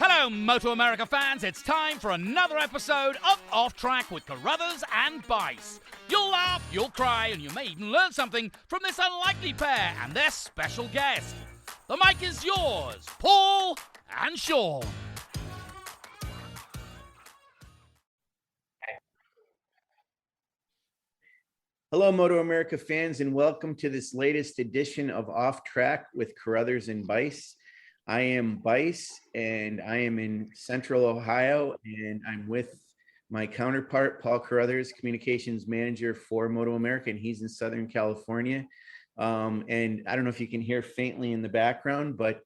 Hello, MotoAmerica fans. It's time for another episode of Off Track with Carruthers and Bice. You'll laugh, you'll cry, and you may even learn something from this unlikely pair and their special guest. The mic is yours, Paul and Sean. Hello, MotoAmerica fans, and welcome to this latest edition of Off Track with Carruthers and Bice. I am Bice, and I am in Central Ohio, and I'm with my counterpart, Paul Carruthers, Communications Manager for MotoAmerica, and he's in Southern California. And I don't know if you can hear faintly in the background, but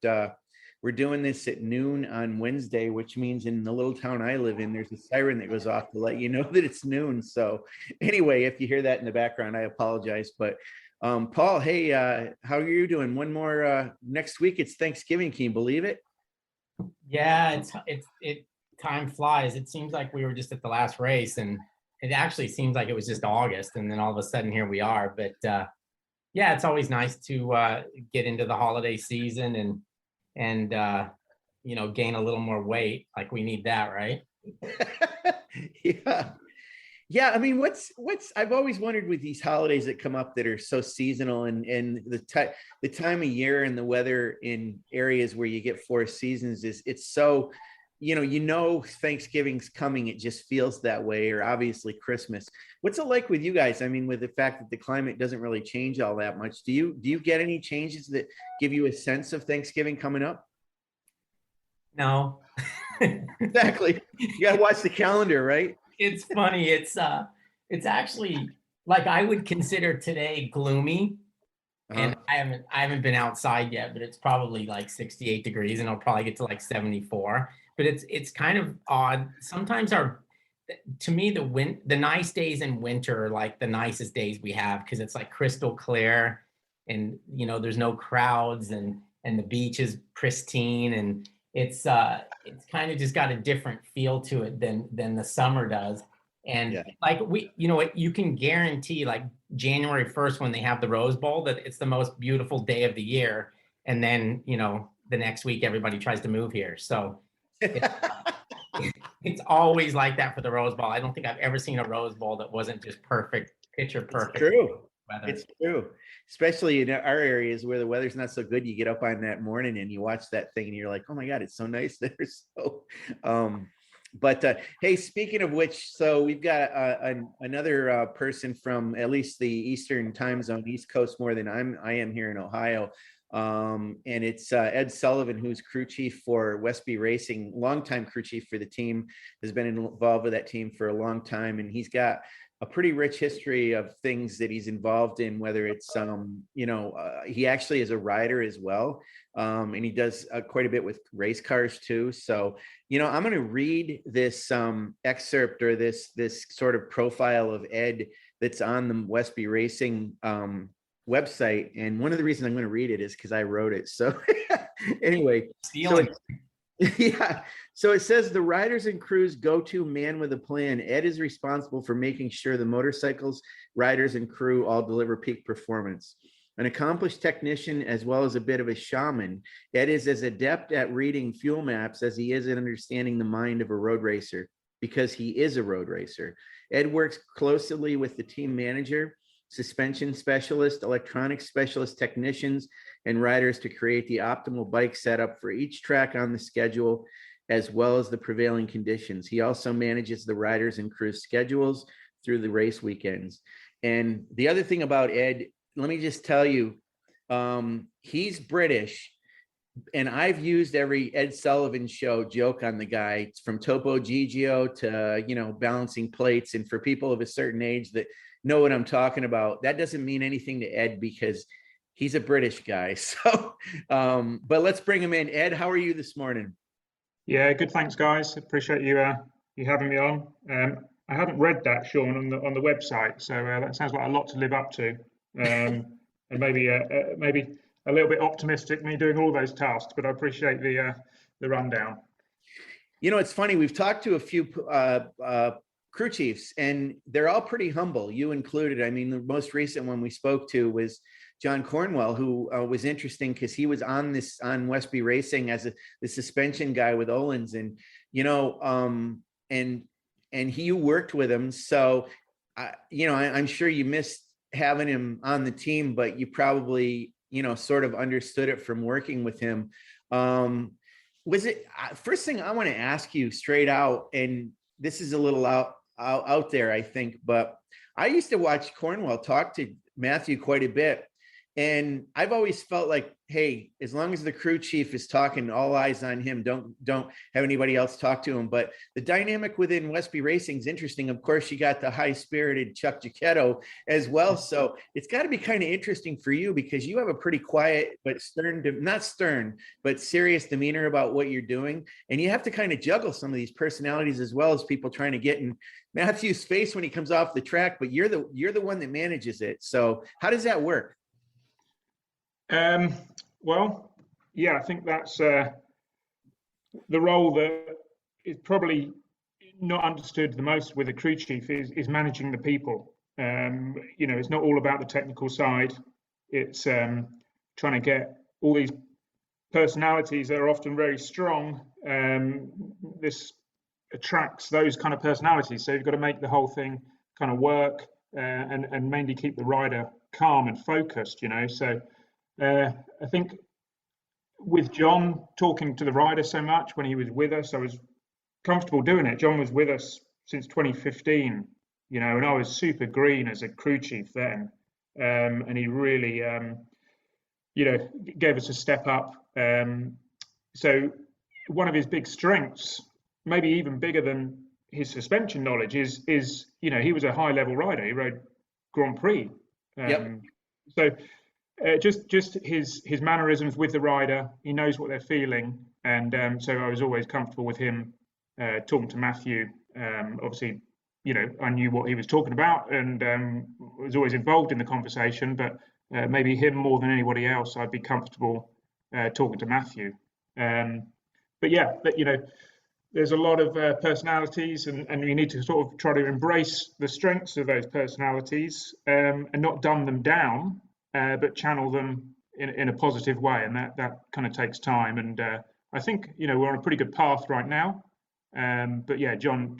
we're doing this at noon on Wednesday, which means in the little town I live in, there's a siren that goes off to let you know that it's noon. So anyway, if you hear that in the background, I apologize. But Paul, hey, how are you doing? One more next week. It's Thanksgiving. Can you believe it? Yeah, time flies. It seems like we were just at the last race, and it actually seems like it was just August, and then all of a sudden here we are. But yeah, it's always nice to get into the holiday season and you know, gain a little more weight. Like, we need that, right? Yeah. I mean, what's I've always wondered with these holidays that come up that are so seasonal, and the time of year and the weather in areas where you get four seasons it's so, you know Thanksgiving's coming. It just feels that way, or obviously Christmas. What's it like with you guys? I mean, with the fact that the climate doesn't really change all that much, do you get any changes that give you a sense of Thanksgiving coming up? No. Exactly. You got to watch the calendar, right? It's funny. It's actually, like, I would consider today gloomy. And I haven't been outside yet, but it's probably like 68 degrees, and I'll probably get to like 74. But it's kind of odd. Sometimes to me, the nice days in winter are like the nicest days we have, because it's like crystal clear, and you know, there's no crowds, and the beach is pristine, and it's kind of just got a different feel to it than the summer does. And like, you can guarantee, like, January 1st, when they have the Rose Bowl, that it's the most beautiful day of the year. And then, you know, the next week everybody tries to move here. So it's always like that for the Rose Bowl. I don't think I've ever seen a Rose Bowl that wasn't just perfect, picture perfect. It's true. Weather. It's true. Especially in our areas where the weather's not so good. You get up on that morning and you watch that thing and you're like, oh my God, it's so nice there. So, but hey, speaking of which, so we've got another person from at least the Eastern time zone, East Coast, more than I am here in Ohio. And it's Ed Sullivan, who's crew chief for Westby Racing, longtime crew chief for the team, has been involved with that team for a long time. And he's got a pretty rich history of things that he's involved in, whether it's, he actually is a rider as well. And he does quite a bit with race cars too. So, I'm going to read this excerpt, or this sort of profile of Ed that's on the Westby Racing website. And one of the reasons I'm going to read it is because I wrote it. So anyway, yeah. So it says, the riders and crew's go-to man with a plan. Ed is responsible for making sure the motorcycles, riders, and crew all deliver peak performance. An accomplished technician as well as a bit of a shaman, Ed is as adept at reading fuel maps as he is at understanding the mind of a road racer, because he is a road racer. Ed works closely with the team manager, suspension specialist, electronics specialist, technicians, and riders to create the optimal bike setup for each track on the schedule, as well as the prevailing conditions. He also manages the riders and crew's schedules through the race weekends. And the other thing about Ed, let me just tell you, he's British, and I've used every Ed Sullivan show joke on the guy, from Topo Gigio to, balancing plates. And for people of a certain age that know what I'm talking about, that doesn't mean anything to Ed because he's a British guy. So, but let's bring him in. Ed, how are you this morning? Yeah, good. Thanks, guys. Appreciate you having me on. I haven't read that, Sean, on the website, so that sounds like a lot to live up to, and maybe a little bit optimistic, me doing all those tasks. But I appreciate the rundown. It's funny. We've talked to a few crew chiefs, and they're all pretty humble, you included. I mean, the most recent one we spoke to was John Cornwell, who was interesting because he was on Westby Racing as the suspension guy with Olin's, and and he worked with him. So, I'm sure you missed having him on the team, but you probably sort of understood it from working with him. Was it first thing I want to ask you straight out, and this is a little out there, I think, but I used to watch Cornwell talk to Mathew quite a bit. And I've always felt like, hey, as long as the crew chief is talking, all eyes on him, don't have anybody else talk to him. But the dynamic within Westby Racing is interesting. Of course, you got the high-spirited Chuck Giacchetto as well. So it's got to be kind of interesting for you because you have a pretty quiet, but not stern, but serious demeanor about what you're doing. And you have to kind of juggle some of these personalities as well as people trying to get in Mathew's face when he comes off the track, but you're the one that manages it. So how does that work? Well, yeah, I think that's the role that is probably not understood the most with a crew chief is managing the people. It's not all about the technical side. It's trying to get all these personalities that are often very strong. This attracts those kind of personalities. So you've got to make the whole thing kind of work and mainly keep the rider calm and focused, So I think with John talking to the rider so much when he was with us, I was comfortable doing it. John was with us since 2015, and I was super green as a crew chief then. And he really, gave us a step up. So one of his big strengths, maybe even bigger than his suspension knowledge, is he was a high level rider. He rode Grand Prix. So just his mannerisms with the rider, he knows what they're feeling, and so I was always comfortable with him talking to Mathew. Obviously, I knew what he was talking about, and was always involved in the conversation. But maybe him more than anybody else, I'd be comfortable talking to Mathew. There's a lot of personalities, and you need to sort of try to embrace the strengths of those personalities and not dumb them down. But channel them in a positive way, and that kind of takes time. And I think we're on a pretty good path right now. But yeah, John,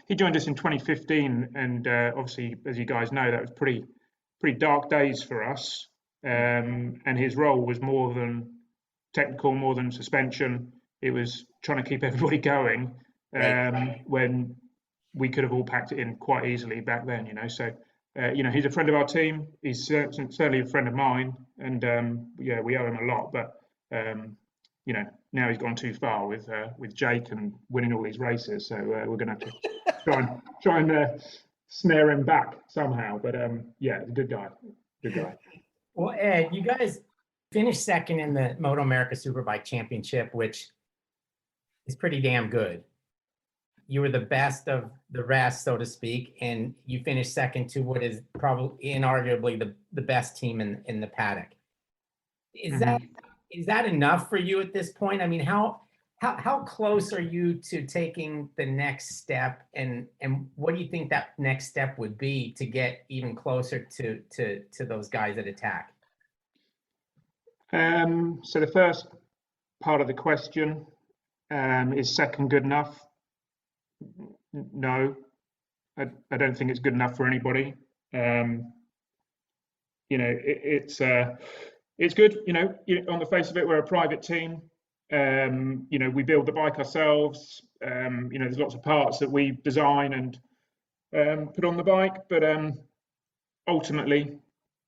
he joined us in 2015, and obviously, as you guys know, that was pretty dark days for us. And his role was more than technical, more than suspension. It was trying to keep everybody going when we could have all packed it in quite easily back then. So. He's a friend of our team. He's certainly a friend of mine, and we owe him a lot. But now he's gone too far with Jake and winning all these races. So we're going to have to try and snare him back somehow. But good guy. Well, Ed, you guys finished second in the MotoAmerica Superbike Championship, which is pretty damn good. You were the best of the rest, so to speak, and you finished second to what is probably inarguably the best team in the paddock. Is that enough for you at this point? I mean, how close are you to taking the next step, and what do you think that next step would be to get even closer to those guys at Attack? So the first part of the question is second good enough? No, I don't think it's good enough for anybody. It's good. On the face of it, we're a private team. We build the bike ourselves. There's lots of parts that we design and put on the bike, but ultimately,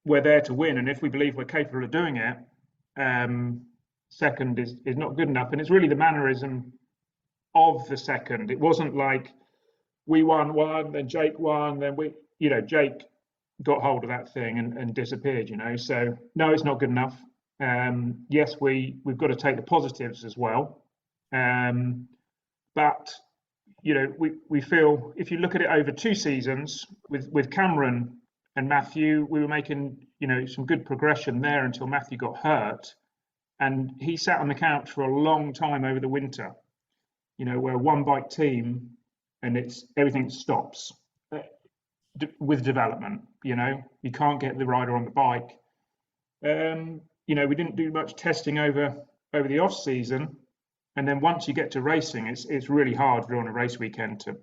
we're there to win. And if we believe we're capable of doing it, second is not good enough. And it's really the mannerism of the second. It wasn't like we won one, then Jake won, then Jake got hold of that thing and disappeared, So no, it's not good enough. Yes, we've got to take the positives as well. But we feel if you look at it over 2 seasons with Cameron and Mathew, we were making some good progression there until Mathew got hurt, and he sat on the couch for a long time over the winter. We're a one bike team, and everything stops with development. You can't get the rider on the bike We didn't do much testing over the off season, and then once you get to racing, it's really hard during a race weekend to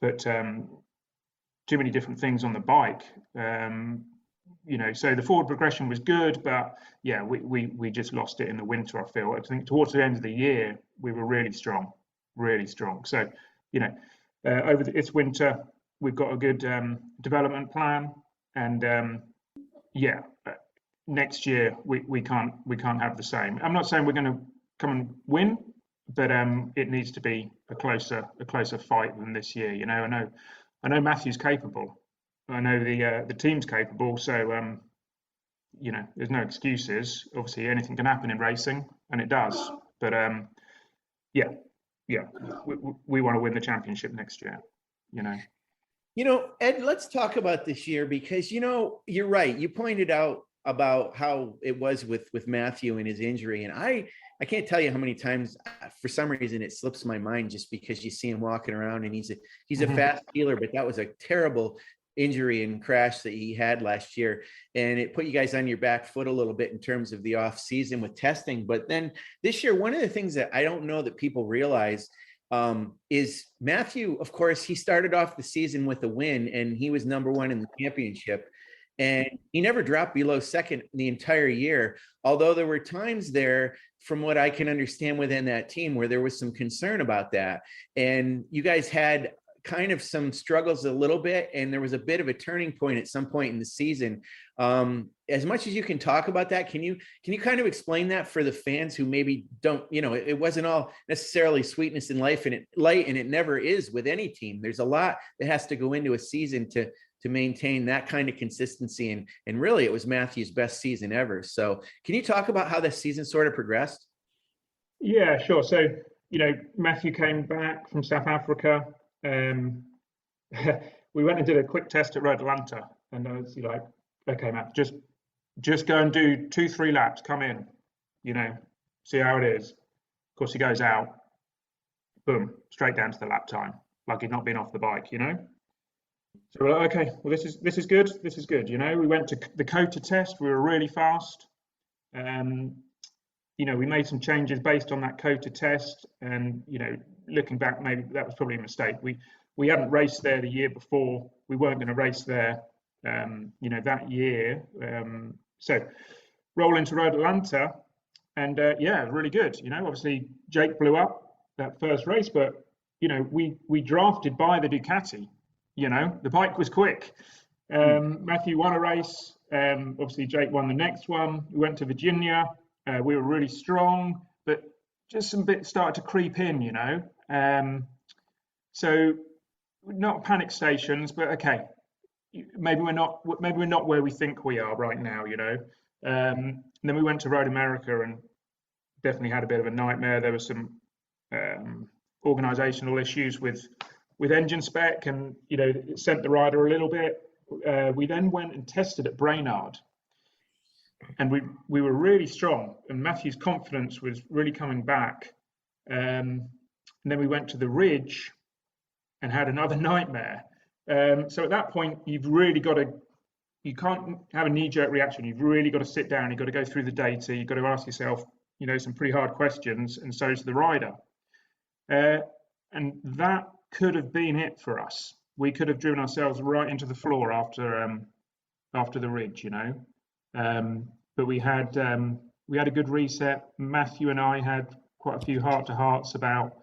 put too many different things on the bike. So the forward progression was good, but yeah, we just lost it in the winter. I feel. I think towards the end of the year we were really strong. So over this winter we've got a good development plan, and next year we can't have the same. I'm not saying we're going to come and win, but it needs to be a closer fight than this year. I know Mathew's capable. I know the team's capable. So there's no excuses. Obviously, anything can happen in racing, and it does. But we want to win the championship next year. Ed, let's talk about this year, because you're right. You pointed out about how it was with Mathew and his injury, and I can't tell you how many times, for some reason, it slips my mind just because you see him walking around, and he's a fast dealer, but that was a terrible injury and crash that he had last year, and it put you guys on your back foot a little bit in terms of the off season with testing. But then this year, one of the things that I don't know that people realize is Mathew, of course, he started off the season with a win, and he was number one in the championship, and he never dropped below second the entire year. Although there were times there, from what I can understand within that team, where there was some concern about that, and you guys had kind of some struggles a little bit, and there was a bit of a turning point at some point in the season. As much as you can talk about that, can you kind of explain that for the fans who maybe don't, it wasn't all necessarily sweetness in life and light, and it never is with any team. There's a lot that has to go into a season to maintain that kind of consistency. And really, it was Mathew's best season ever. So can you talk about how the season sort of progressed? Yeah, sure. So, Mathew came back from South Africa. We went and did a quick test at Road Atlanta, and I was like, okay, Matt, just go and do 2-3 laps, come in, see how it is. Of course, he goes out, boom, straight down to the lap time, like he'd not been off the bike, So we're like, okay, well, this is good. We went to the COTA test. We were really fast. We made some changes based on that COTA test, and looking back, maybe that was probably a mistake. We hadn't raced there the year before. We weren't going to race there, that year. So roll into Road Atlanta, and really good. Obviously Jake blew up that first race, but we drafted by the Ducati. The bike was quick. Mathew won a race. Obviously Jake won the next one. We went to Virginia. We were really strong, but just some bits started to creep in, so not panic stations, but okay, maybe we're not where we think we are right now, And then we went to MotoAmerica and definitely had a bit of a nightmare. There was some organizational issues with engine spec, and it sent the rider a little bit. We then went and tested at Brainerd, and we were really strong, and Mathew's confidence was really coming back. And then we went to the Ridge and had another nightmare. So at that point, you can't have a knee-jerk reaction. You've really got to sit down. You've got to go through the data. You've got to ask yourself, some pretty hard questions, and so is the rider. And that could have been it for us. We could have driven ourselves right into the floor after the Ridge, but we had a good reset. Mathew and I had quite a few heart-to-hearts about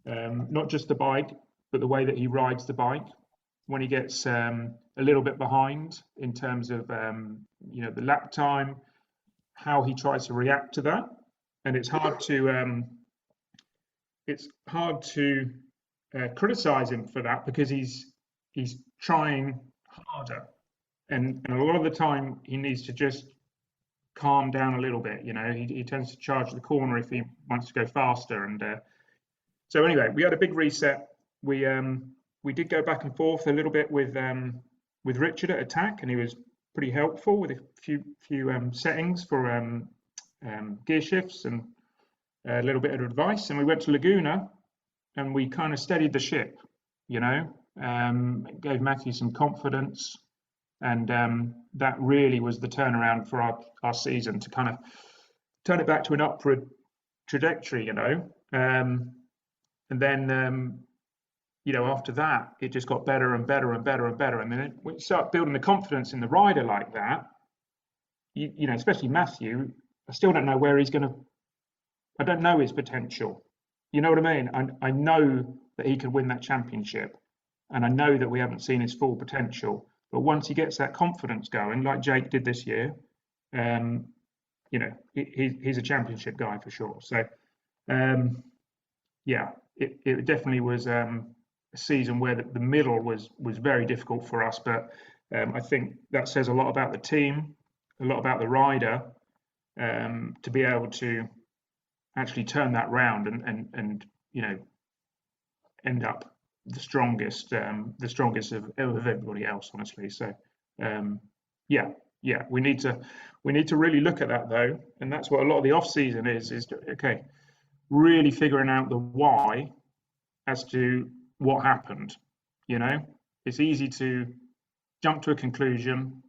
not just the bike, but the way that he rides the bike when he gets a little bit behind in terms of the lap time, how he tries to react to that. And it's hard to criticize him for that, because he's trying harder, and a lot of the time he needs to just calm down a little bit. He tends to charge the corner if he wants to go faster. And so anyway, we had a big reset. We did go back and forth a little bit with Richard at Attack, and he was pretty helpful with a few settings for gear shifts and a little bit of advice. And we went to Laguna, and we kind of steadied the ship, gave Mathew some confidence. And that really was the turnaround for our season, to kind of turn it back to an upward trajectory, you know. And then, you know, after that, it just got better and better and better and better. And then when you start building the confidence in the rider like that, you know, especially Mathew, I still don't know where he's going to, I don't know his potential. You know what I mean? I know that he could win that championship, and I know that we haven't seen his full potential. But once he gets that confidence going, like Jake did this year, you know, he's a championship guy for sure. So, yeah, it definitely was a season where the middle was very difficult for us. But I think that says a lot about the team, a lot about the rider, to be able to actually turn that round and you know, end up the strongest of everybody else, honestly. So yeah, we need to really look at that, though, and that's what a lot of the off season is okay, really figuring out the why as to what happened. You know, it's easy to jump to a conclusion,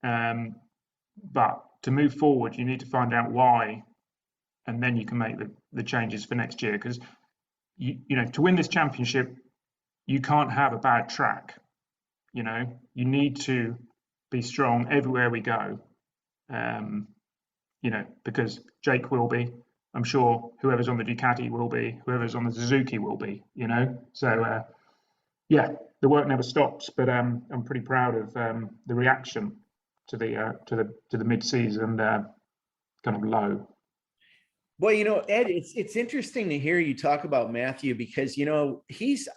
but to move forward, you need to find out why, and then you can make the changes for next year. Because you know, to win this championship, you can't have a bad track. You know, you need to be strong everywhere we go. You know, because Jake will be, I'm sure whoever's on the Ducati will be, whoever's on the Suzuki will be. You know, so yeah, the work never stops. But I'm pretty proud of the reaction to the mid-season kind of low. Well, you know, Ed, it's interesting to hear you talk about Mathew, because, you know, he's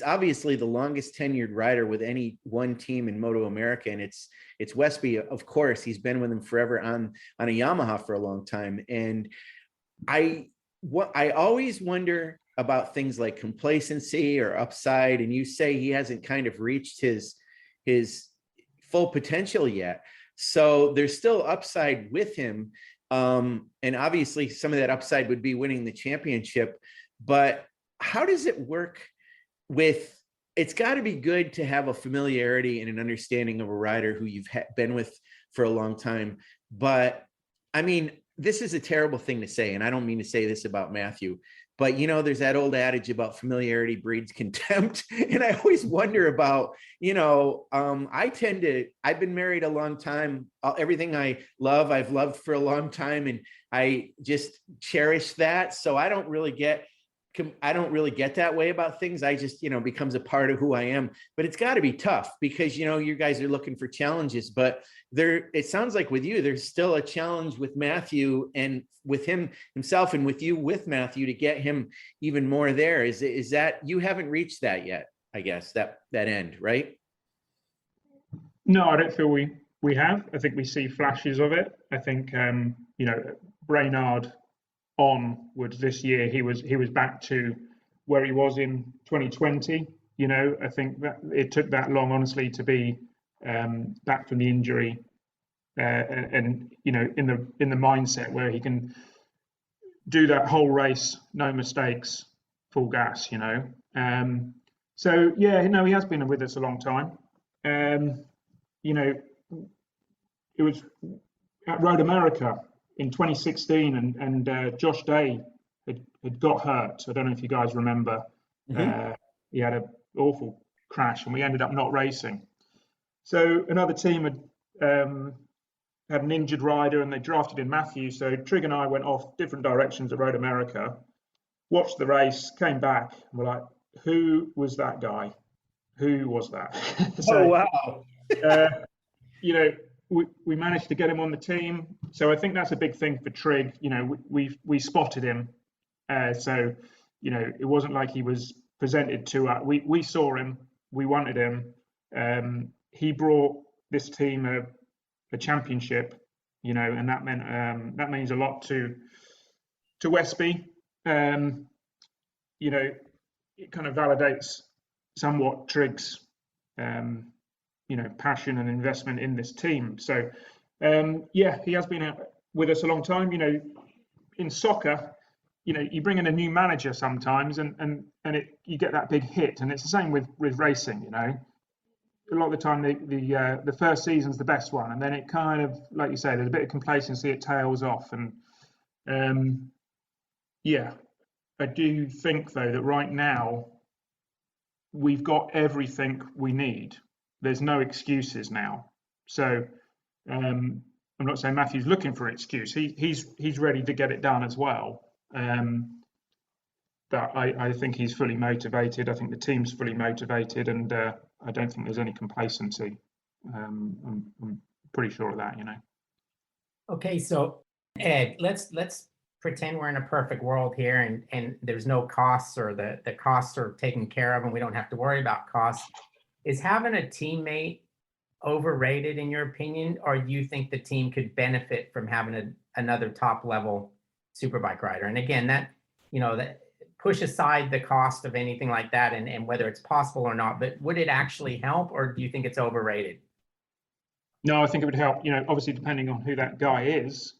obviously the longest tenured rider with any one team in MotoAmerica, and it's Westby, of course. He's been with him forever on a Yamaha for a long time. And I always wonder about things like complacency or upside, and you say he hasn't kind of reached his full potential yet. So there's still upside with him. And obviously some of that upside would be winning the championship, but how does it work with, it's got to be good to have a familiarity and an understanding of a rider who you've been with for a long time. But I mean, this is a terrible thing to say, and I don't mean to say this about Mathew, but, you know, there's that old adage about familiarity breeds contempt. And I always wonder about, you know, I've been married a long time. Everything I love, I've loved for a long time. And I just cherish that. So I don't really get that way about things. I just, you know, becomes a part of who I am. But it's got to be tough because, you know, you guys are looking for challenges, but it sounds like with you, there's still a challenge with Mathew and with himself and with you with Mathew to get him even more there. Is that you haven't reached that yet? I guess that end, right? No, I don't feel we have. I think we see flashes of it. I think you know, Brainard onwards this year, he was back to where he was in 2020. You know, I think that it took that long, honestly, to be back from the injury, and you know, in the mindset where he can do that whole race, no mistakes, full gas. You know, so yeah, no, he has been with us a long time. You know, it was at Road America in 2016, and Josh Day had got hurt. I don't know if you guys remember. Mm-hmm. He had an awful crash, and we ended up not racing. So another team had an injured rider, and they drafted in Mathew. So Trig and I went off different directions at Road America, watched the race, came back, and we're like, who was that guy? Who was that? So, oh, wow. You know, we managed to get him on the team. So I think that's a big thing for Trig. You know, we spotted him. So, you know, it wasn't like he was presented to us. We saw him. We wanted him. He brought this team a championship, you know, and that meant that means a lot to Westby. You know, it kind of validates somewhat Trig's you know, passion and investment in this team. So yeah, he has been with us a long time. You know, in soccer, you know, you bring in a new manager sometimes, and you get that big hit, and it's the same with racing. You know, a lot of the time the first season's the best one, and then it kind of, like you say, there's a bit of complacency, it tails off, and yeah, I do think though that right now we've got everything we need. There's no excuses now. So I'm not saying Mathew's looking for an excuse. He's ready to get it done as well. But I think he's fully motivated. I think the team's fully motivated, and I don't think there's any complacency. I'm pretty sure of that, you know. Okay, so Ed, let's pretend we're in a perfect world here, and there's no costs, or the costs are taken care of, and we don't have to worry about costs. Is having a teammate overrated in your opinion, or do you think the team could benefit from having another top level superbike rider? And again, that, you know, that push aside the cost of anything like that, and whether it's possible or not, but would it actually help, or do you think it's overrated? No, I think it would help, you know, obviously depending on who that guy is.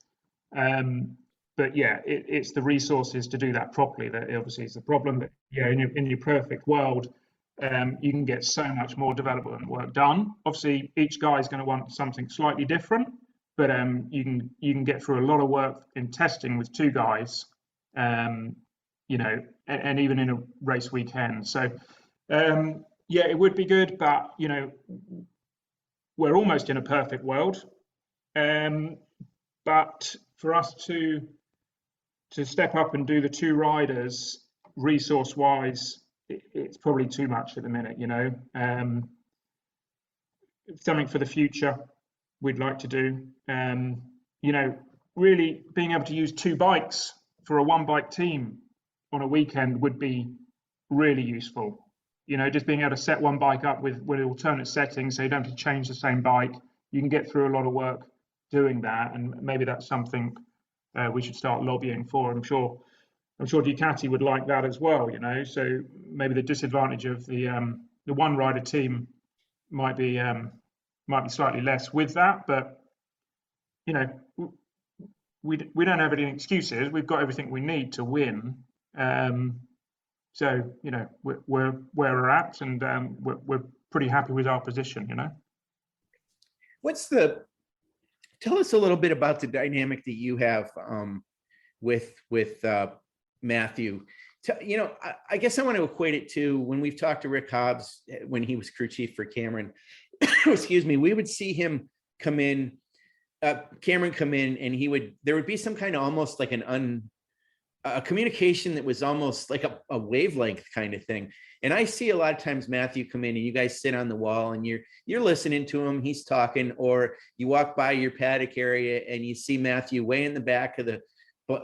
But yeah, it's the resources to do that properly that obviously is the problem. But yeah, in your perfect world, you can get so much more development work done. Obviously, each guy is going to want something slightly different, but you can get through a lot of work in testing with two guys, you know, and even in a race weekend. So yeah, it would be good, but you know, we're almost in a perfect world. But for us to step up and do the two riders resource wise, it's probably too much at the minute, you know. Something for the future we'd like to do, you know, really being able to use two bikes for a one bike team on a weekend would be really useful, you know, just being able to set one bike up with alternate settings so you don't have to change the same bike. You can get through a lot of work doing that, and maybe that's something we should start lobbying for. I'm sure Ducati would like that as well, you know. So maybe the disadvantage of the one rider team might be slightly less with that, but you know, we don't have any excuses. We've got everything we need to win. So you know, we're where we're at, and we're pretty happy with our position, you know. Tell us a little bit about the dynamic that you have with Mathew. You know, I guess I want to equate it to when we've talked to Rick Hobbs when he was crew chief for Cameron. Excuse me, we would see him come in, Cameron come in, and there would be some kind of almost like a communication that was almost like a wavelength kind of thing. And I see a lot of times Mathew come in and you guys sit on the wall and you're listening to him, he's talking, or you walk by your paddock area and you see Mathew way in the back of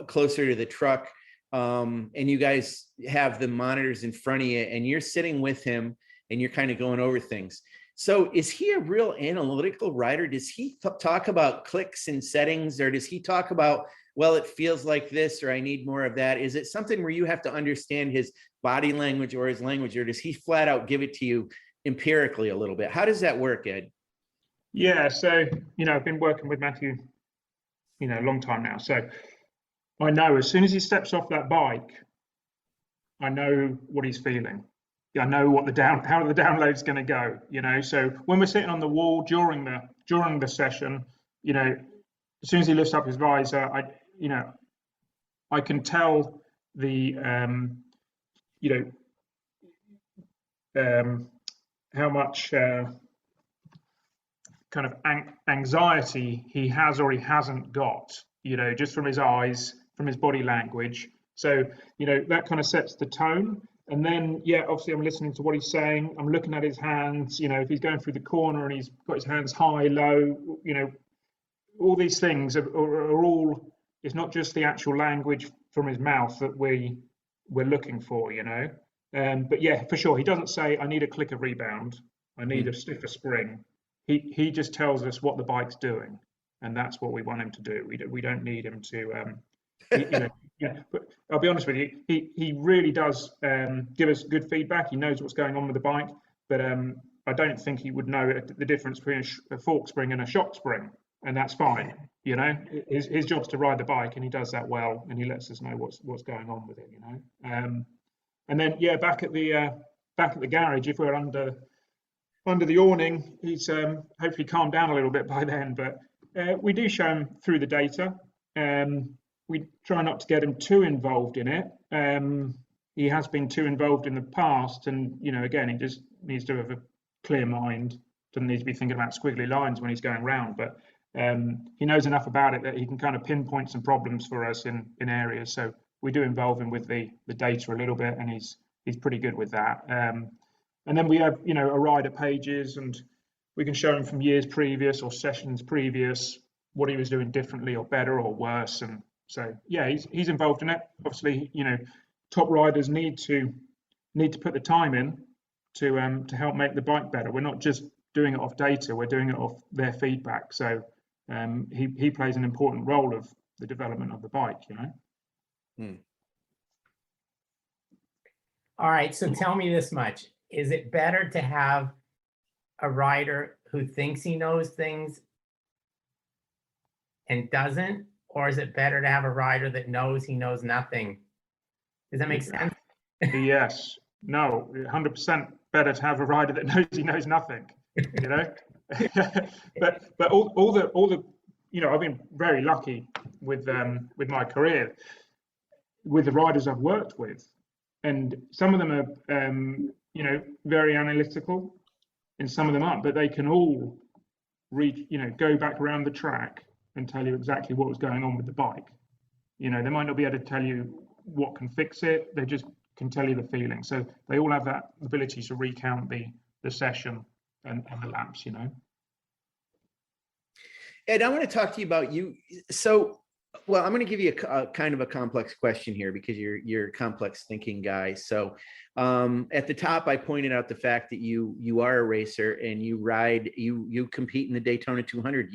closer to the truck. And you guys have the monitors in front of you and you're sitting with him and you're kind of going over things. So is he a real analytical rider? Does he talk about clicks and settings, or does he talk about, well, it feels like this, or I need more of that? Is it something where you have to understand his body language or his language, or does he flat out give it to you empirically a little bit? How does that work, Ed? Yeah, so, you know, I've been working with Mathew, you know, a long time now. So I know as soon as he steps off that bike, I know what he's feeling. I know what how the download's going to go, you know. So when we're sitting on the wall during the session, you know, as soon as he lifts up his visor, I can tell the how much kind of anxiety he has or he hasn't got, you know, just from his eyes, from his body language. So, you know, that kind of sets the tone. And then, yeah, obviously I'm listening to what he's saying. I'm looking at his hands, you know, if he's going through the corner and he's got his hands high, low, you know, all these things are all, it's not just the actual language from his mouth that we're looking for, you know. But yeah, for sure, he doesn't say, I need a clicker rebound, I need a stiffer spring. He just tells us what the bike's doing, and that's what we want him to do. We don't need him to, you know, yeah. But I'll be honest with you, he really does give us good feedback. He knows what's going on with the bike, but I don't think he would know the difference between a fork spring and a shock spring, and that's fine. You know, his job's to ride the bike, and he does that well, and he lets us know what's going on with it. You know, and then yeah, back at the garage, if we're under under the awning. He's hopefully calmed down a little bit by then, but we do show him through the data. We try not to get him too involved in it. He has been too involved in the past, and again, he just needs to have a clear mind. Doesn't need to be thinking about squiggly lines when he's going round, but he knows enough about it that he can kind of pinpoint some problems for us in areas. So we do involve him with the data a little bit, and he's pretty good with that. And then we have a rider pages, and we can show him from years previous or sessions previous what he was doing differently or better or worse. And so yeah, he's involved in it. Obviously, top riders need to put the time in to help make the bike better. We're not just doing it off data, we're doing it off their feedback. So he plays an important role of the development of the bike, All right, so tell me this much. Is it better to have a rider who thinks he knows things and doesn't, or is it better to have a rider that knows he knows nothing? Does that make sense? Yes. No, 100% better to have a rider that knows he knows nothing, but all the I've been very lucky with my career with the riders I've worked with, and some of them are very analytical and some of them aren't, but they can all go back around the track and tell you exactly what was going on with the bike. They might not be able to tell you what can fix it, they just can tell you the feeling. So they all have that ability to recount the session and the laps, Ed, I want to talk to you about you. So, well, I'm going to give you a kind of a complex question here because you're a complex thinking guy. So at the top, I pointed out the fact that you are a racer and you compete in the Daytona 200.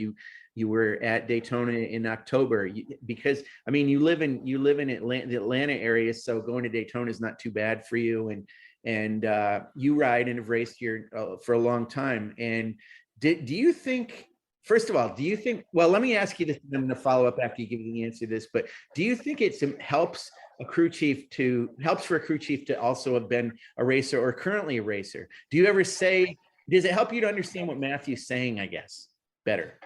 You were at Daytona in October because you live in the Atlanta area, so going to Daytona is not too bad for you. And you ride and have raced here for a long time. And do you think? First of all, well, let me ask you this, and I'm going to follow up after you give me the answer to this, but do you think it helps for a crew chief to also have been a racer or currently a racer? Do you ever say, does it help you to understand what Mathew's saying, I guess, better?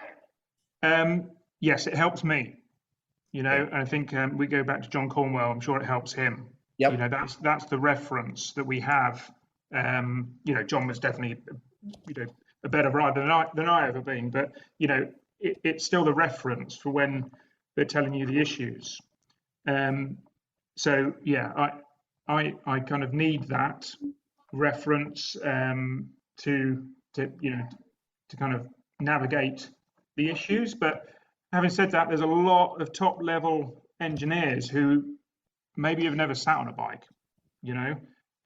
Yes, it helps me, and I think we go back to John Cornwell, I'm sure it helps him. Yep. That's the reference that we have. John was definitely, a better rider than I ever been, but it's still the reference for when they're telling you the issues. So yeah, I kind of need that reference to kind of navigate the issues. But having said that, there's a lot of top level engineers who maybe have never sat on a bike,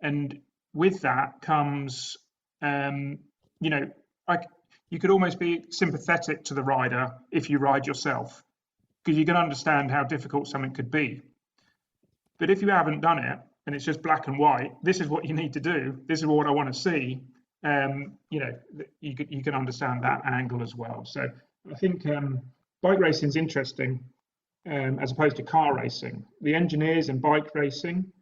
and with that comes you could almost be sympathetic to the rider if you ride yourself, because you can understand how difficult something could be. But if you haven't done it and it's just black and white, this is what you need to do, this is what I want to see, you can understand that angle as well. So I think bike racing is interesting as opposed to car racing. The engineers in bike racing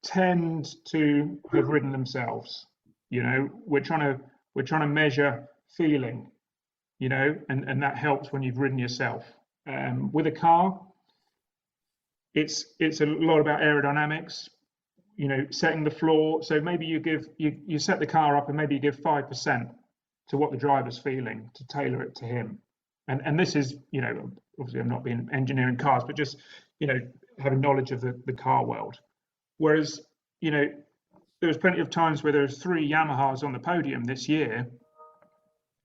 tend to have ridden themselves. We're trying to measure feeling, and that helps when you've ridden yourself. With a car, it's a lot about aerodynamics, setting the floor. So maybe you set the car up and maybe you give 5% to what the driver's feeling to tailor it to him. And this is, obviously I'm not being engineering cars, but just, having knowledge of the car world. Whereas, there was plenty of times where there was 3 Yamahas on the podium this year,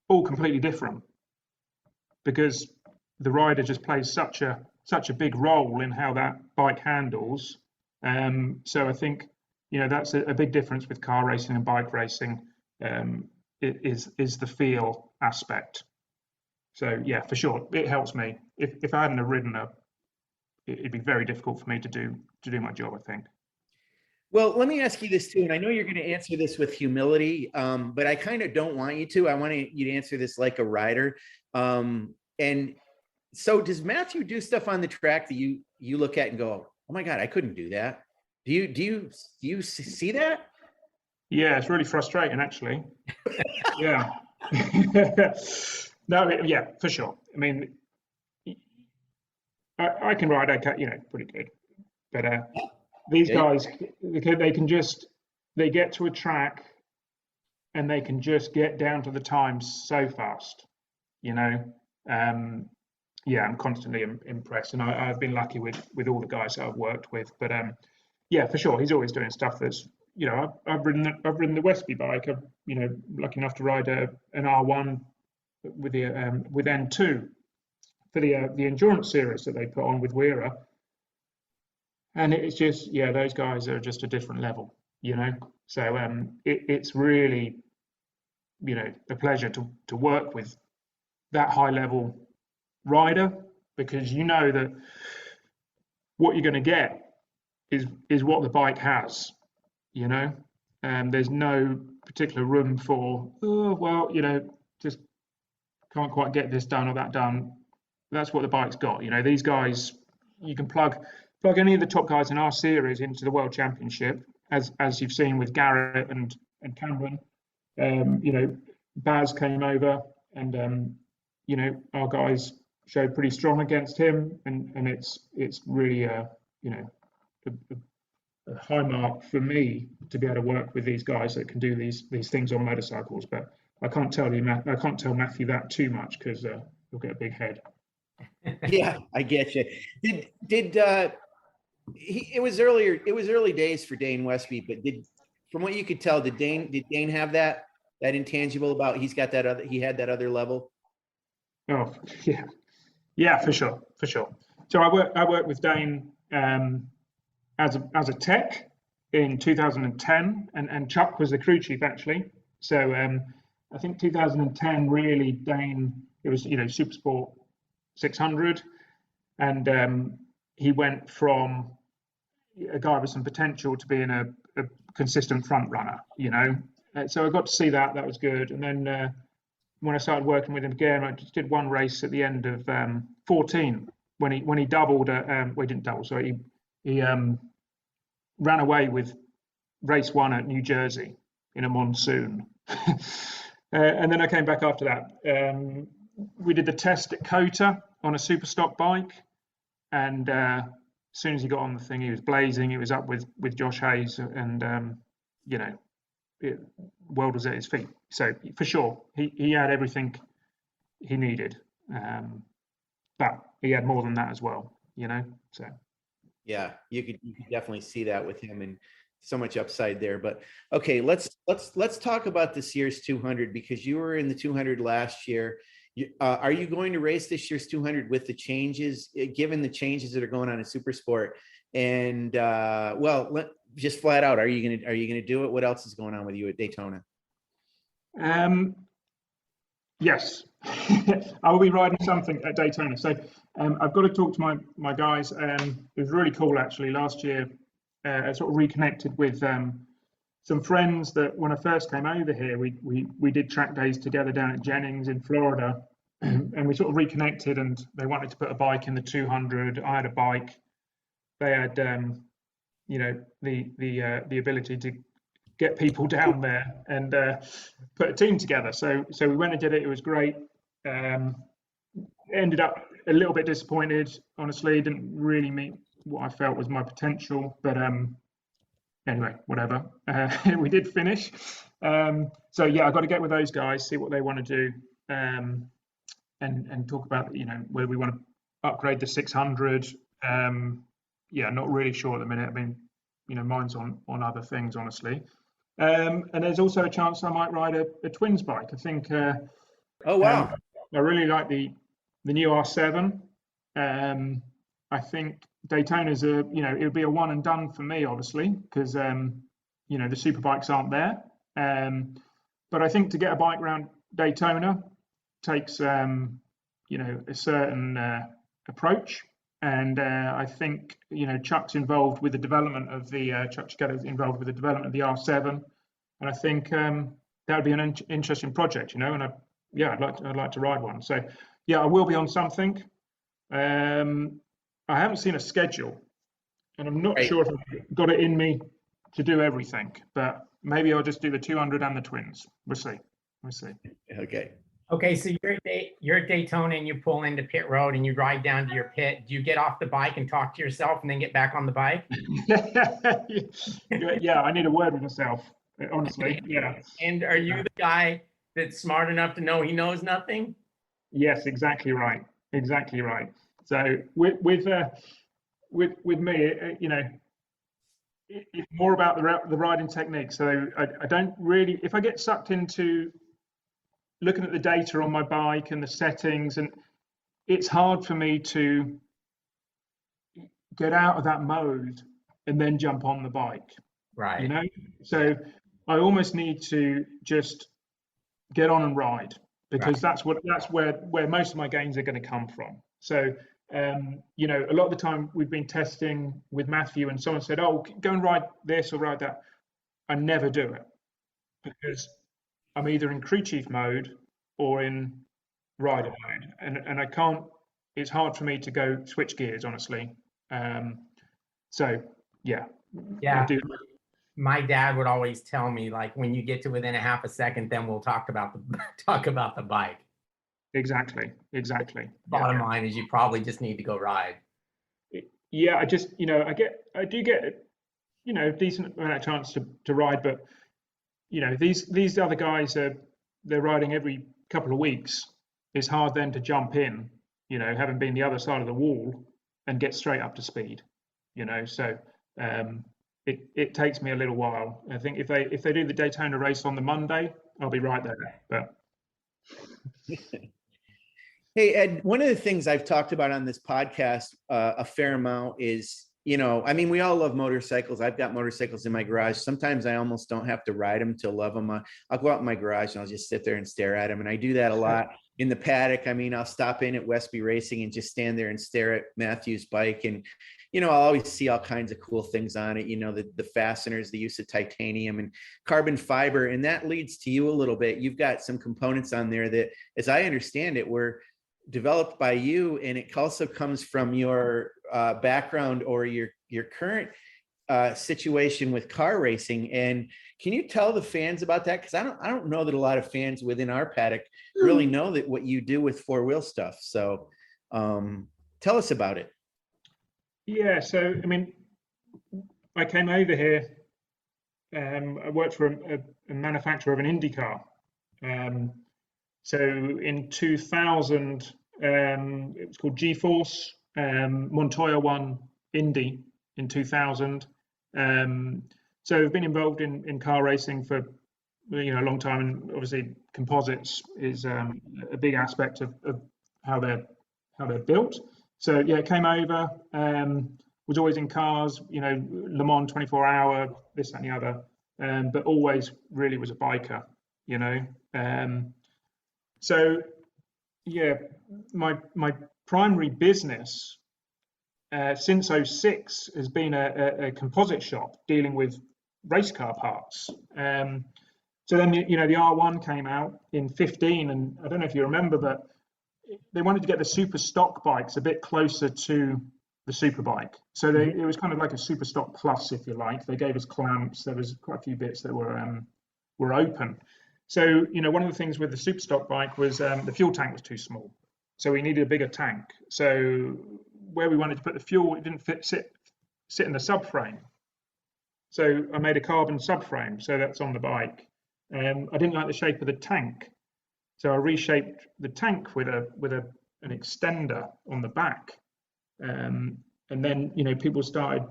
all completely different, because the rider just plays such a big role in how that bike handles. So I think that's a big difference with car racing and bike racing. It is the feel aspect. So yeah, for sure, it helps me. If I hadn't have ridden it'd be very difficult for me to do my job, I think. Well, let me ask you this too, and I know you're going to answer this with humility, but I kind of don't want you to. I want you to answer this like a rider. And so, does Mathew do stuff on the track that you look at and go, "Oh my God, I couldn't do that"? Do you see that? Yeah, it's really frustrating, actually. Yeah. No, yeah, for sure. I mean, I can ride okay, pretty good. But these Yeah. guys, they can just, they get to a track and they can just get down to the times so fast, you know. Yeah, I'm constantly impressed, and I've been lucky with all the guys that I've worked with. But yeah, for sure, he's always doing stuff that's, I've ridden the Westby bike. I've, lucky enough to ride an R1 with the with N2 for the endurance series that they put on with Weira, and it's just, yeah, those guys are just a different level, So it's really, a pleasure to work with that high level rider, because you know that what you're going to get is what the bike has, there's no particular room for, oh well, just can't quite get this done or that done. That's what the bike's got. These guys, you can plug any of the top guys in our series into the World Championship, as you've seen with Garrett and Cameron. Baz came over, and our guys showed pretty strong against him, and it's really a high mark for me to be able to work with these guys that can do these things on motorcycles. But I can't tell Mathew that too much, because he'll get a big head. Yeah, I get you. It was early days for Dane Westby, but from what you could tell, did Dane have that intangible about he had that other level? Oh yeah, for sure. So I worked with Dane as a tech in 2010, and Chuck was the crew chief, actually. So I think 2010 really, Dane, it was Super Sport 600, and he went from a guy with some potential to being a consistent front runner, So I got to see that. That was good. And then when I started working with him again, I just did one race at the end of 14 when he doubled. Well, he didn't double. Sorry, he ran away with race 1 at New Jersey in a monsoon. And then I came back after that. We did the test at Kota on a super stock bike, and as soon as he got on the thing, he was blazing. He was up with Josh Hayes, and world was at his feet. So for sure, he had everything he needed, but he had more than that as well. So yeah, you could definitely see that with him, and so much upside there. But okay, let's talk about the Sears 200, because you were in the 200 last year. Are you going to race this year's 200 with the changes, given the changes that are going on in Super Sport? And just flat out, are you gonna do it? What else is going on with you at Daytona? Yes, I will be riding something at Daytona. So I've got to talk to my guys. It was really cool, actually. Last year, I sort of reconnected with some friends that when I first came over here, we did track days together down at Jennings in Florida, and we sort of reconnected, and they wanted to put a bike in the 200. I had a bike. They had the ability to get people down there and put a team together. So we went and did it. It was great. Ended up a little bit disappointed, honestly. Didn't really meet what I felt was my potential, but anyway, whatever. We did finish. So yeah, I got to get with those guys, see what they want to do, and talk about whether we want to upgrade the 600. Yeah, not really sure at the minute. I mean, mine's on other things, honestly. And there's also a chance I might ride a twins bike. I think. Oh wow! I really like the new R7. I think Daytona's it would be a one and done for me, obviously, because the super bikes aren't there. But I think to get a bike around Daytona takes a certain approach. And I think Chuck's involved with the development of the Chuck Chiquetto's involved with the development of the R7, and I think that would be an interesting project, And I'd like to ride one. So yeah, I will be on something. I haven't seen a schedule, and I'm not sure if I've got it in me to do everything. But maybe I'll just do the 200 and the twins. We'll see. Okay. Okay, so you're at Daytona and you pull into pit road and you ride down to your pit. Do you get off the bike and talk to yourself and then get back on the bike? Yeah, I need a word with myself, honestly. Yeah. And are you the guy that's smart enough to know he knows nothing? Yes, exactly right. Exactly right. So with me, it's more about the riding technique. So I don't really, if I get sucked into looking at the data on my bike and the settings, and it's hard for me to get out of that mode and then jump on the bike. Right. So I almost need to just get on and ride, because that's where most of my gains are going to come from. So a lot of the time we've been testing with Mathew and someone said, oh, go and ride this or ride that. I never do it, because I'm either in crew chief mode or in rider mode, and I can't. It's hard for me to go switch gears, honestly. So yeah. Yeah. My dad would always tell me, like, when you get to within a half a second, then we'll talk about the bike. Exactly. Bottom line is you probably just need to go ride. Yeah, I just I do get a decent amount of chance to ride, but these other guys they're riding every couple of weeks. It's hard then to jump in, having been the other side of the wall, and get straight up to speed. So it takes me a little while. I think if they do the Daytona race on the Monday, I'll be right there. But Hey, Ed, one of the things I've talked about on this podcast a fair amount is, we all love motorcycles. I've got motorcycles in my garage. Sometimes I almost don't have to ride them to love them. I'll go out in my garage and I'll just sit there and stare at them. And I do that a lot in the paddock. I'll stop in at Westby Racing and just stand there and stare at Mathew's bike. And, I'll always see all kinds of cool things on it. The fasteners, the use of titanium and carbon fiber. And that leads to you a little bit. You've got some components on there that, as I understand it, were developed by you, and it also comes from your background or your current situation with car racing. And can you tell the fans about that? Because I don't know that a lot of fans within our paddock really know that what you do with four-wheel stuff. So tell us about it. Yeah, so I came over here. I worked for a manufacturer of an Indy car. So in 2000, it was called G-Force. Montoya won Indy in 2000. So I've been involved in car racing for a long time, and obviously composites is a big aspect of how they're built. So yeah, came over. Was always in cars, Le Mans 24-hour, this that, and the other, but always really was a biker, So yeah, my primary business since 2006 has been a composite shop dealing with race car parts. So then the R1 came out in 2015, and I don't know if you remember, but they wanted to get the super stock bikes a bit closer to the superbike. So it was kind of like a super stock plus, if you like. They gave us clamps. There was quite a few bits that were open. So, one of the things with the super stock bike was the fuel tank was too small. So we needed a bigger tank. So where we wanted to put the fuel, it didn't sit in the subframe. So I made a carbon subframe. So that's on the bike. I didn't like the shape of the tank. So I reshaped the tank with an extender on the back. And then, people started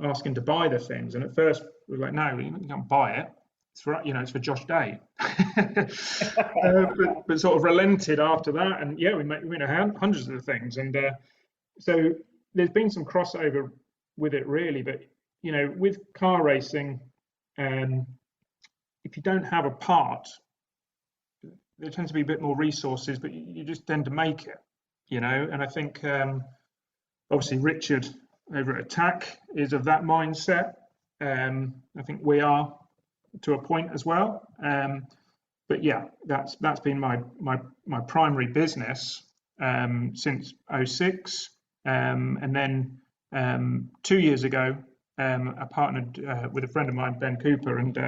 asking to buy the things. And at first we were like, no, you can't buy it. It's for Josh Day. but sort of relented after that, and yeah, we made hundreds of the things, and so there's been some crossover with it, really. But with car racing, if you don't have a part, there tends to be a bit more resources, but you just tend to make it, And I think obviously Richard over at Attack is of that mindset. I think we are, to a point as well, but yeah, that's been my primary business since 2006, and then 2 years ago I partnered with a friend of mine, Ben Cooper, and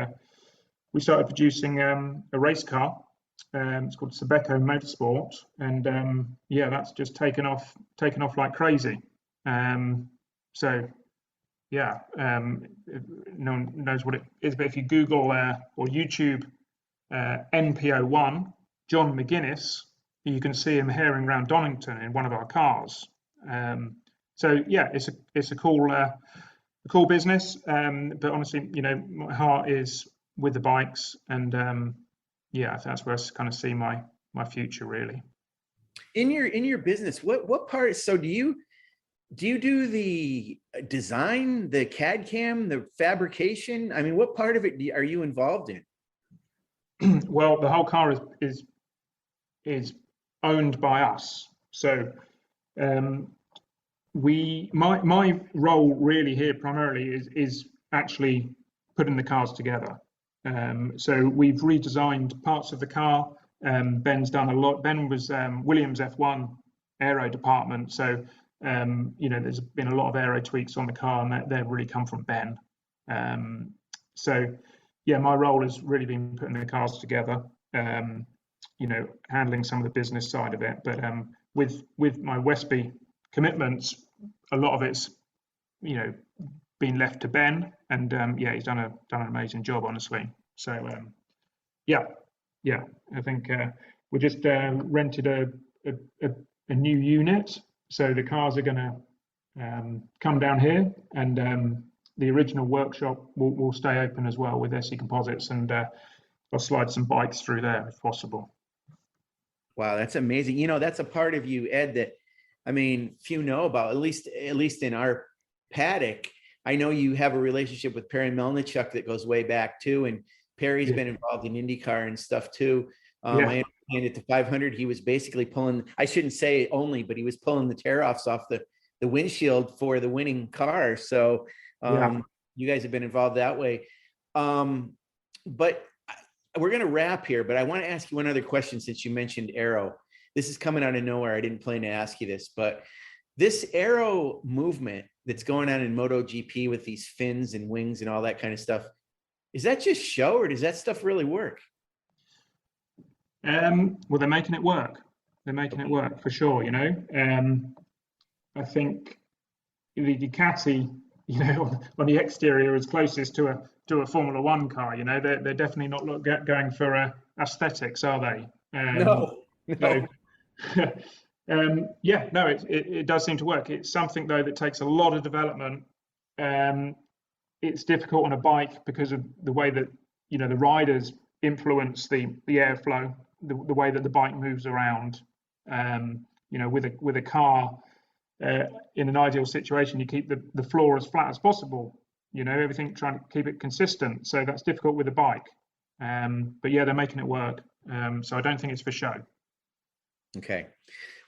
we started producing a race car. It's called Sabeco Motorsport, and yeah, that's just taken off like crazy. So yeah, no one knows what it is, but if you Google or YouTube NPO1 John McGuinness, you can see him herring around Donington in one of our cars. So yeah, it's a cool business. But honestly, my heart is with the bikes, and yeah, that's where I kind of see my future really. In your business, what part? So do you do the design, the CAD CAM, the fabrication? I mean, what part of it are you involved in? Well, the whole car is owned by us. So my role really here primarily is actually putting the cars together. So we've redesigned parts of the car. Ben's done a lot. Ben was Williams F1 aero department, so there's been a lot of aero tweaks on the car, and they've really come from Ben. So yeah, my role has really been putting the cars together, handling some of the business side of it. But with my Westby commitments, a lot of it's been left to Ben, and yeah, he's done an amazing job, honestly. So yeah, I think we just rented a new unit, so the cars are going to come down here, and the original workshop will stay open as well with SE Composites, and I'll slide some bikes through there if possible. Wow, that's amazing. That's a part of you, Ed, that few know about, at least in our paddock. I know you have a relationship with Perry Melnichuk that goes way back too, and Perry's been involved in IndyCar and stuff too. I understand at the 500, he was basically pulling, I shouldn't say only, but he was pulling the tear-offs off the windshield for the winning car. So you guys have been involved that way. But we're going to wrap here, but I want to ask you one other question since you mentioned aero. This is coming out of nowhere. I didn't plan to ask you this, but this aero movement that's going on in MotoGP with these fins and wings and all that kind of stuff, is that just show, or does that stuff really work? Well, they're making it work. They're making it work for sure. I think the Ducati, on the exterior is closest to a Formula One car. They're definitely not going for aesthetics, are they? No. So, yeah, no, it does seem to work. It's something though that takes a lot of development. It's difficult on a bike because of the way that the riders influence the airflow, the way that the bike moves around. With a car, in an ideal situation, you keep the floor as flat as possible. Everything, trying to keep it consistent. So that's difficult with a bike. But yeah, they're making it work. So I don't think it's for show. Okay.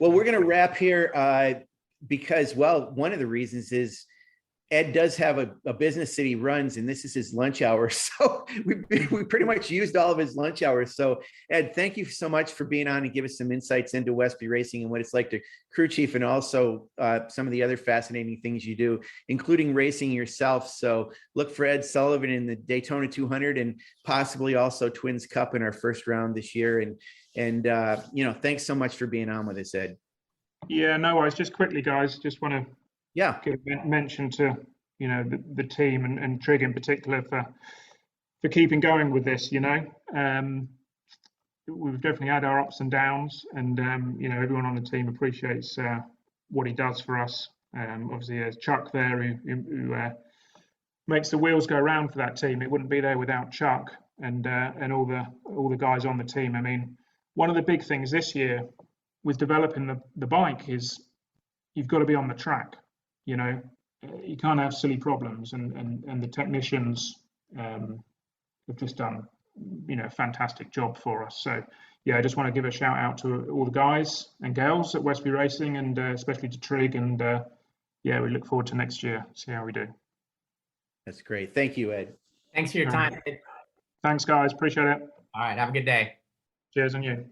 Well, we're going to wrap here because, one of the reasons is Ed does have a business that he runs, and this is his lunch hour. So we pretty much used all of his lunch hours. So Ed, thank you so much for being on and give us some insights into Westby Racing and what it's like to crew chief, and also some of the other fascinating things you do, including racing yourself. So look for Ed Sullivan in the Daytona 200 and possibly also Twins Cup in our first round this year. And thanks so much for being on with us, Ed. Yeah, no worries. Just quickly, guys, just want to give a mention to the team and Trig in particular for keeping going with this. We've definitely had our ups and downs, and everyone on the team appreciates what he does for us. Obviously, there's Chuck there who makes the wheels go round for that team. It wouldn't be there without Chuck and all the guys on the team. One of the big things this year with developing the bike is you've got to be on the track. You can't have silly problems, and the technicians have just done a fantastic job for us. So yeah, I just want to give a shout out to all the guys and girls at Westby Racing, and especially to Trig, and yeah, we look forward to next year, see how we do. That's great. Thank you, Ed. Thanks for your time. Thanks, guys, appreciate it. All right, have a good day. Cheers on you.